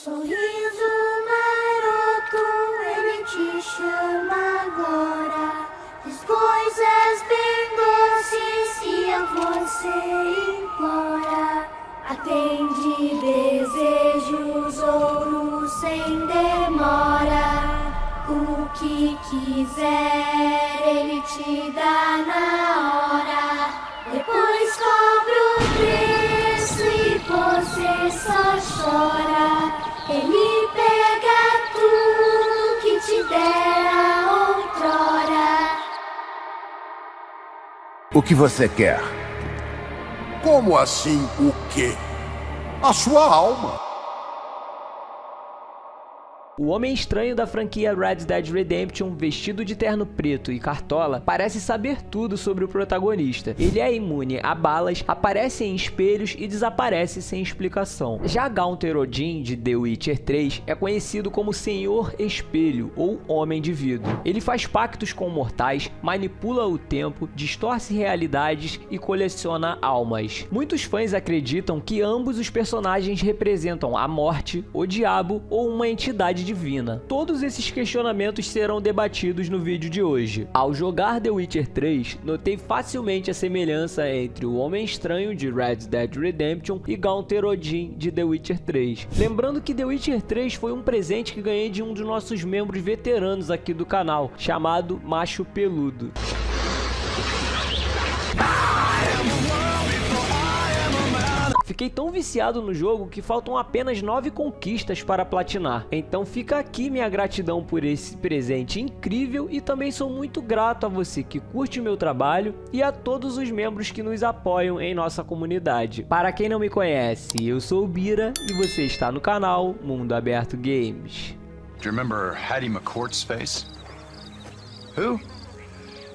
sorriso maroto, ele te chama agora. Diz coisas bem doces e a você implora. Atende desejos, ouro sem demora. O que quiser ele te dá na hora. Depois cobra o preço e você só chora. Ele pega tudo que te dera outrora. O que você quer? Como assim o quê? A sua alma. O Homem Estranho da franquia Red Dead Redemption, vestido de terno preto e cartola, parece saber tudo sobre o protagonista. Ele é imune a balas, aparece em espelhos e desaparece sem explicação. Já Gaunter Odin, de The Witcher 3, é conhecido como Senhor Espelho ou Homem de Vidro. Ele faz pactos com mortais, manipula o tempo, distorce realidades e coleciona almas. Muitos fãs acreditam que ambos os personagens representam a morte, o diabo ou uma entidade divina. Todos esses questionamentos serão debatidos no vídeo de hoje. Ao jogar The Witcher 3, notei facilmente a semelhança entre o Homem Estranho de Red Dead Redemption e Gaunter Odin de The Witcher 3. Lembrando que The Witcher 3 foi um presente que ganhei de um dos nossos membros veteranos aqui do canal, chamado Macho Peludo. Fiquei tão viciado no jogo que faltam apenas 9 conquistas para platinar. Então fica aqui minha gratidão por esse presente incrível e também sou muito grato a você que curte o meu trabalho e a todos os membros que nos apoiam em nossa comunidade. Para quem não me conhece, eu sou o Bira e você está no canal Mundo Aberto Games. Do you remember Hattie McCourt's face? Who?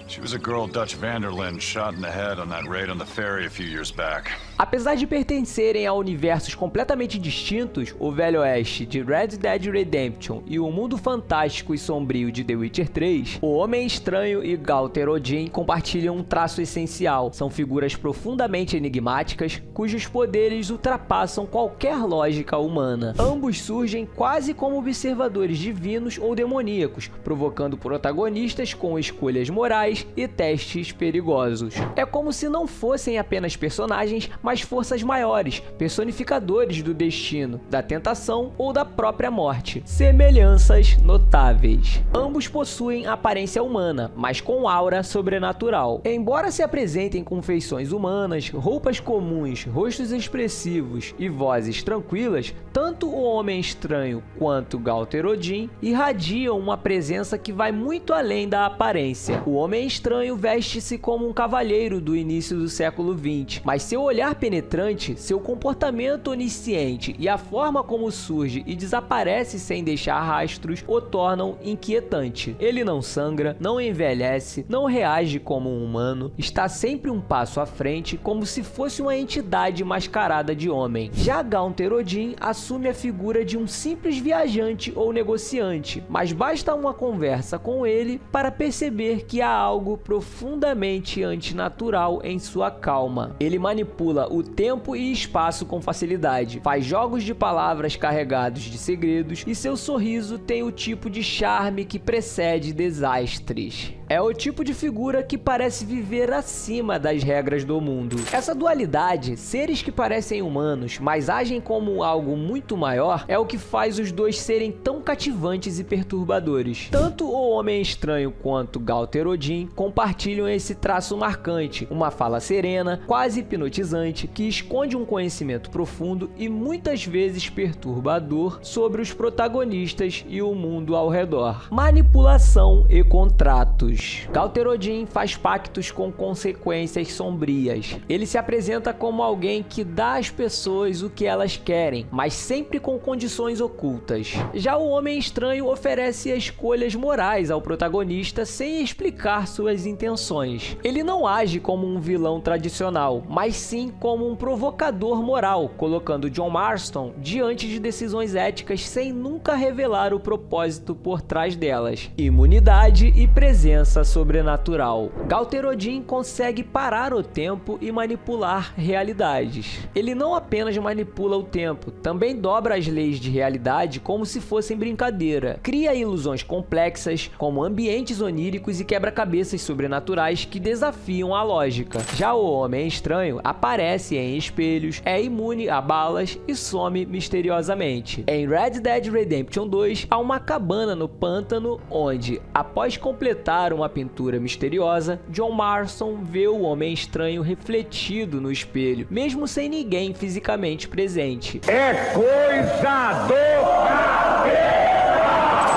She was a girl Dutch Vanderlyn shot in the head on that raid on the ferry a few years back. Apesar de pertencerem a universos completamente distintos, o Velho Oeste de Red Dead Redemption e o mundo fantástico e sombrio de The Witcher 3, o Homem Estranho e Gaunter Odin compartilham um traço essencial. São figuras profundamente enigmáticas, cujos poderes ultrapassam qualquer lógica humana. Ambos surgem quase como observadores divinos ou demoníacos, provocando protagonistas com escolhas morais e testes perigosos. É como se não fossem apenas personagens, mas forças maiores, personificadores do destino, da tentação ou da própria morte. Semelhanças notáveis. Ambos possuem aparência humana, mas com aura sobrenatural. Embora se apresentem com feições humanas, roupas comuns, rostos expressivos e vozes tranquilas, tanto o Homem Estranho quanto Gaunter Odin irradiam uma presença que vai muito além da aparência. O Homem Estranho veste-se como um cavalheiro do início do século XX, mas seu olhar penetrante, seu comportamento onisciente e a forma como surge e desaparece sem deixar rastros o tornam inquietante. Ele não sangra, não envelhece, não reage como um humano, está sempre um passo à frente como se fosse uma entidade mascarada de homem. Já Gaunter Odin assume a figura de um simples viajante ou negociante, mas basta uma conversa com ele para perceber que há algo profundamente antinatural em sua calma. Ele manipula o tempo e espaço com facilidade, faz jogos de palavras carregados de segredos e seu sorriso tem o tipo de charme que precede desastres. É o tipo de figura que parece viver acima das regras do mundo. Essa dualidade, seres que parecem humanos, mas agem como algo muito maior, é o que faz os dois serem tão cativantes e perturbadores. Tanto o Homem Estranho quanto Gaunter Odin compartilham esse traço marcante, uma fala serena, quase hipnotizante, que esconde um conhecimento profundo e muitas vezes perturbador sobre os protagonistas e o mundo ao redor. Manipulação e contratos. Gaunter Odin faz pactos com consequências sombrias. Ele se apresenta como alguém que dá às pessoas o que elas querem, mas sempre com condições ocultas. Já o Homem Estranho oferece escolhas morais ao protagonista sem explicar suas intenções. Ele não age como um vilão tradicional, mas sim como um provocador moral, colocando John Marston diante de decisões éticas sem nunca revelar o propósito por trás delas. Imunidade e presença sobrenatural. Gaunter Odin consegue parar o tempo e manipular realidades. Ele não apenas manipula o tempo, também dobra as leis de realidade como se fossem brincadeira. Cria ilusões complexas, como ambientes oníricos e quebra-cabeças sobrenaturais que desafiam a lógica. Já o Homem Estranho aparece em espelhos, é imune a balas e some misteriosamente. Em Red Dead Redemption 2, há uma cabana no pântano onde, após completar uma pintura misteriosa, John Marston vê o Homem Estranho refletido no espelho, mesmo sem ninguém fisicamente presente. É coisa do cabelo!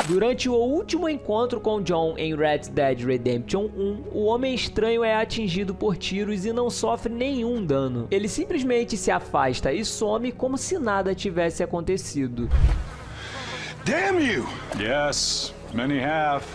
Durante o último encontro com John em Red Dead Redemption 1, o Homem Estranho é atingido por tiros e não sofre nenhum dano. Ele simplesmente se afasta e some como se nada tivesse acontecido. Damn you! Yes, many have.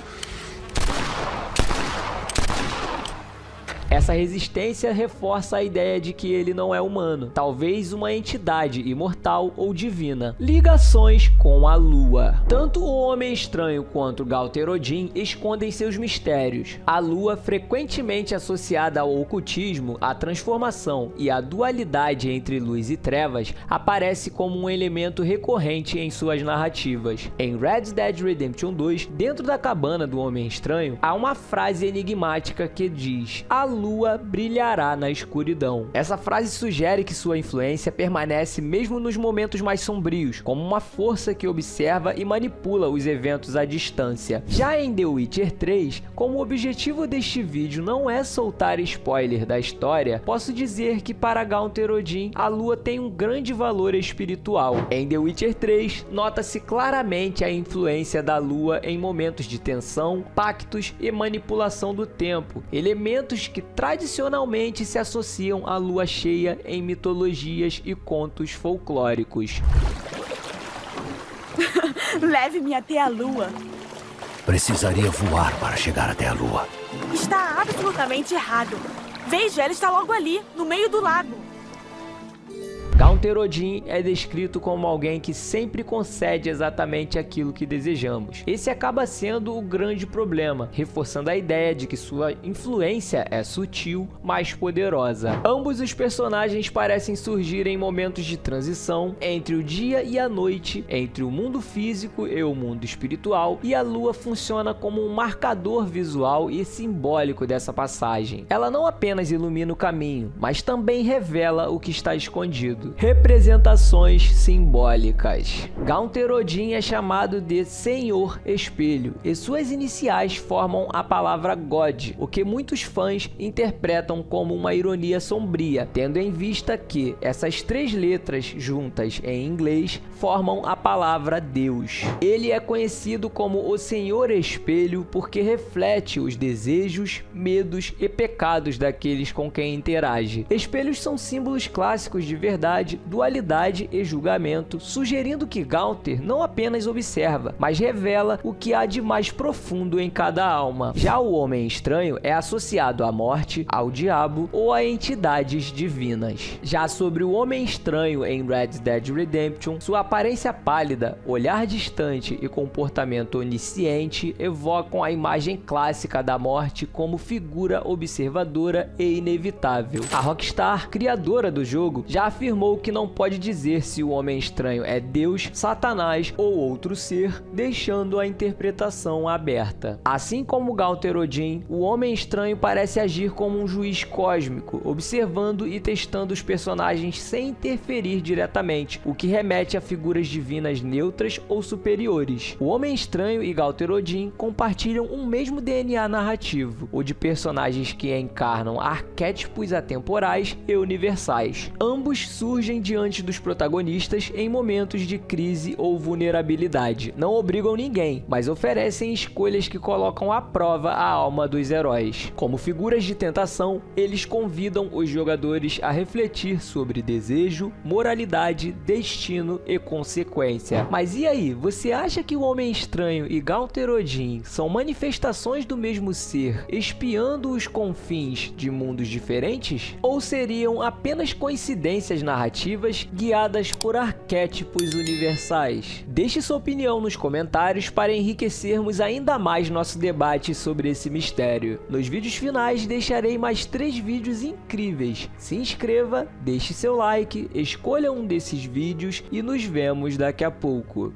Essa resistência reforça a ideia de que ele não é humano, talvez uma entidade imortal ou divina. Ligações com a Lua. Tanto o Homem Estranho quanto Galter Odin escondem seus mistérios. A Lua, frequentemente associada ao ocultismo, à transformação e à dualidade entre luz e trevas, aparece como um elemento recorrente em suas narrativas. Em Red Dead Redemption 2, dentro da cabana do Homem Estranho, há uma frase enigmática que diz: "A Lua brilhará na escuridão". Essa frase sugere que sua influência permanece mesmo nos momentos mais sombrios, como uma força que observa e manipula os eventos à distância. Já em The Witcher 3, como o objetivo deste vídeo não é soltar spoiler da história, posso dizer que para Galter Odin, a Lua tem um grande valor espiritual. Em The Witcher 3, nota-se claramente a influência da Lua em momentos de tensão, pactos e manipulação do tempo, elementos que tradicionalmente se associam à lua cheia em mitologias e contos folclóricos. Leve-me até a lua. Precisaria voar para chegar até a lua. Está absolutamente errado. Veja, ela está logo ali, no meio do lago. Galter Odin é descrito como alguém que sempre concede exatamente aquilo que desejamos. Esse acaba sendo o grande problema, reforçando a ideia de que sua influência é sutil, mas poderosa. Ambos os personagens parecem surgir em momentos de transição entre o dia e a noite, entre o mundo físico e o mundo espiritual, e a lua funciona como um marcador visual e simbólico dessa passagem. Ela não apenas ilumina o caminho, mas também revela o que está escondido. Representações simbólicas. Galter Odin é chamado de Senhor Espelho e suas iniciais formam a palavra God, o que muitos fãs interpretam como uma ironia sombria, tendo em vista que essas três letras juntas em inglês formam a palavra Deus. Ele é conhecido como o Senhor Espelho porque reflete os desejos, medos e pecados daqueles com quem interage. Espelhos são símbolos clássicos de verdade, dualidade e julgamento, sugerindo que Galter não apenas observa, mas revela o que há de mais profundo em cada alma. Já o Homem Estranho é associado à morte, ao diabo ou a entidades divinas. Já sobre o Homem Estranho em Red Dead Redemption, sua aparência pálida, olhar distante e comportamento onisciente evocam a imagem clássica da morte como figura observadora e inevitável. A Rockstar, criadora do jogo, já afirmou que não pode dizer se o Homem Estranho é Deus, Satanás ou outro ser, deixando a interpretação aberta. Assim como Galter Odin, o Homem Estranho parece agir como um juiz cósmico, observando e testando os personagens sem interferir diretamente, o que remete a figuras divinas neutras ou superiores. O Homem Estranho e Galter Odin compartilham um mesmo DNA narrativo, o de personagens que encarnam arquétipos atemporais e universais. Ambos surgem diante dos protagonistas em momentos de crise ou vulnerabilidade. Não obrigam ninguém, mas oferecem escolhas que colocam à prova a alma dos heróis. Como figuras de tentação, eles convidam os jogadores a refletir sobre desejo, moralidade, destino e consequência. Mas e aí, você acha que o Homem Estranho e Galter Odin são manifestações do mesmo ser, espiando os confins de mundos diferentes? Ou seriam apenas coincidências narrativas narrativas guiadas por arquétipos universais. Deixe sua opinião nos comentários para enriquecermos ainda mais nosso debate sobre esse mistério. Nos vídeos finais deixarei mais 3 vídeos incríveis. Se inscreva, deixe seu like, escolha um desses vídeos e nos vemos daqui a pouco.